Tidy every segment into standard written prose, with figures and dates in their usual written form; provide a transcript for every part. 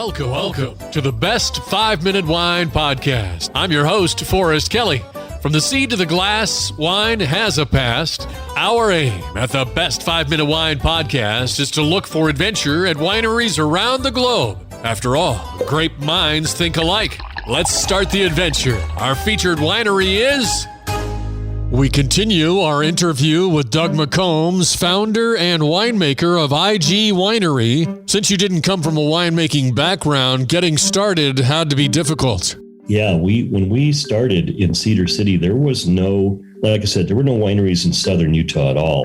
Welcome to the Best 5-Minute Wine Podcast. I'm your host, Forrest Kelly. From the seed to the glass, wine has a past. Our aim at the Best 5-Minute Wine Podcast is to look for adventure at wineries around the globe. After all, grape minds think alike. Let's start the adventure. Our featured winery is... We continue our interview with Doug McCombs, founder and winemaker of IG Winery. Since you didn't come from a winemaking background, getting started had to be difficult. Yeah, when we started in Cedar City, there was no, like I said, there were no wineries in southern Utah at all.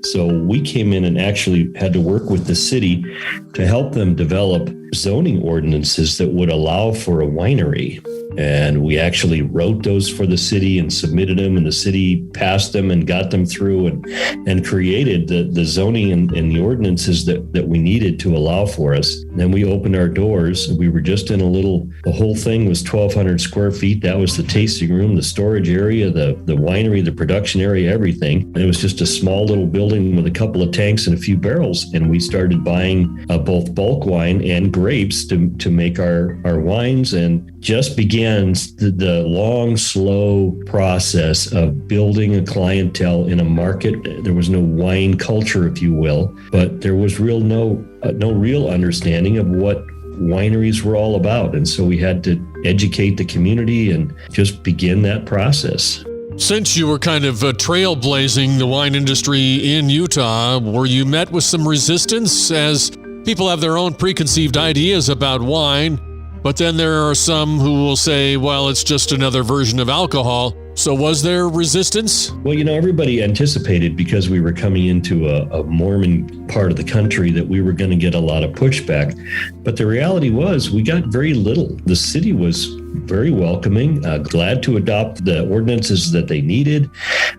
So we came in and actually had to work with the city to help them develop zoning ordinances that would allow for a winery. And we actually wrote those for the city and submitted them, and the city passed them and got them through and created the zoning and the ordinances that we needed to allow for us. And then we opened our doors. We were just in the whole thing was 1,200 square feet. That was the tasting room, the storage area, the winery, the production area, everything. And it was just a small little building with a couple of tanks and a few barrels. And we started buying both bulk wine and grapes to make our wines, and just began the long, slow process of building a clientele in a market. There was no wine culture, if you will, but there was no real understanding of what wineries were all about. And so we had to educate the community and just begin that process. Since you were kind of trailblazing the wine industry in Utah, were you met with some resistance, as people have their own preconceived ideas about wine? But then there are some who will say, well, it's just another version of alcohol. So was there resistance? Well, everybody anticipated, because we were coming into a Mormon part of the country, that we were going to get a lot of pushback. But the reality was we got very little. The city was very welcoming, glad to adopt the ordinances that they needed,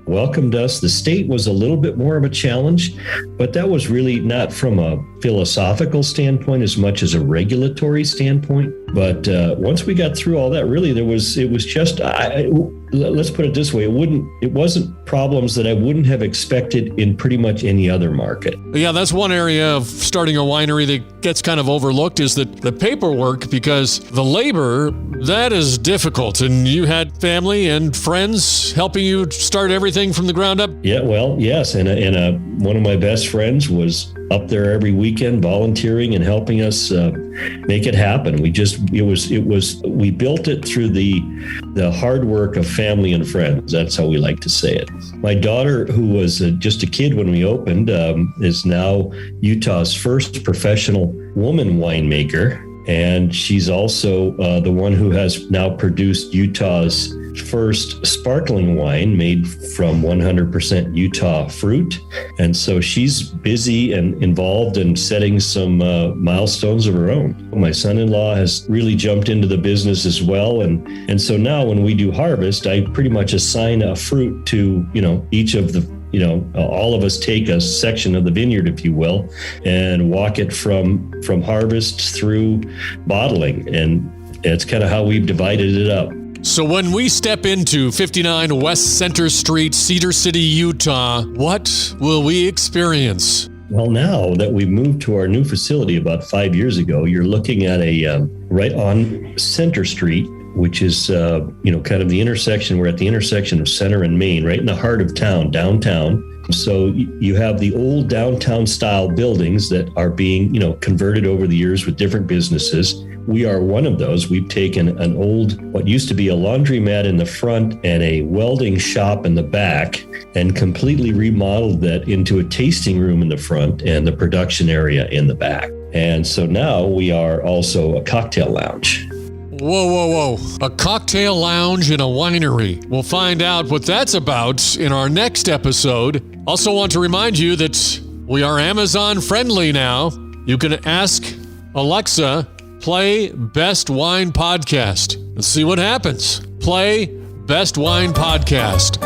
welcomed us. The state was a little bit more of a challenge, but that was really not from a philosophical standpoint as much as a regulatory standpoint. But once we got through all that, really, it was just, let's put it this way, it wasn't problems that I wouldn't have expected in pretty much any other market. Yeah, that's one area of starting a winery that gets kind of overlooked, is that the paperwork, because the labor, that is difficult. And you had family and friends helping you start everything from the ground up? Yeah, well, yes. And one of my best friends was up there every weekend volunteering and helping us make it happen. We built it through the hard work of family and friends. That's how we like to say it. My daughter, who was just a kid when we opened, is now Utah's first professional woman winemaker. And she's also the one who has now produced Utah's first sparkling wine made from 100% Utah fruit. And so she's busy and involved in setting some milestones of her own. My son-in-law has really jumped into the business as well. And so now when we do harvest, I pretty much assign a fruit to, each of the, all of us take a section of the vineyard, if you will, and walk it from harvest through bottling. And it's kind of how we've divided it up. So when we step into 59 West Center Street, Cedar City, Utah, what will we experience? Well, now that we've moved to our new facility about 5 years ago, you're looking at a right on Center Street, which is, kind of the intersection. We're at the intersection of Center and Main, right in the heart of town, downtown. So you have the old downtown style buildings that are being, converted over the years with different businesses. We are one of those. We've taken an old, what used to be a laundromat in the front and a welding shop in the back, and completely remodeled that into a tasting room in the front and the production area in the back. And so now we are also a cocktail lounge. Whoa. A cocktail lounge in a winery. We'll find out what that's about in our next episode. Also want to remind you that we are Amazon friendly now. You can ask Alexa, play Best Wine Podcast, and see what happens. Play Best Wine Podcast.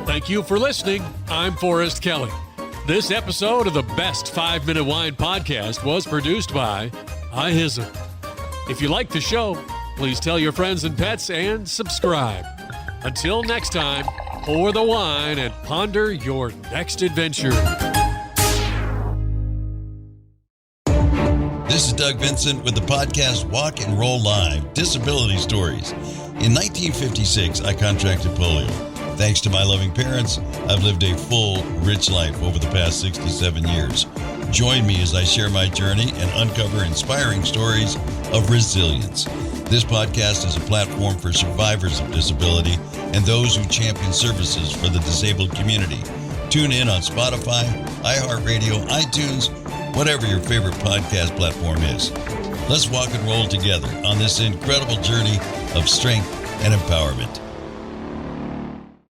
Thank you for listening. I'm Forrest Kelly. This episode of the Best 5-Minute Wine Podcast was produced by iHism. If you like the show, please tell your friends and pets and subscribe. Until next time, pour the wine and ponder your next adventure. This is Doug Vincent with the podcast Walk and Roll Live, Disability Stories. In 1956, I contracted polio. Thanks to my loving parents, I've lived a full, rich life over the past 67 years. Join me as I share my journey and uncover inspiring stories of resilience. This podcast is a platform for survivors of disability and those who champion services for the disabled community. Tune in on Spotify, iHeartRadio, iTunes, whatever your favorite podcast platform is. Let's walk and roll together on this incredible journey of strength and empowerment.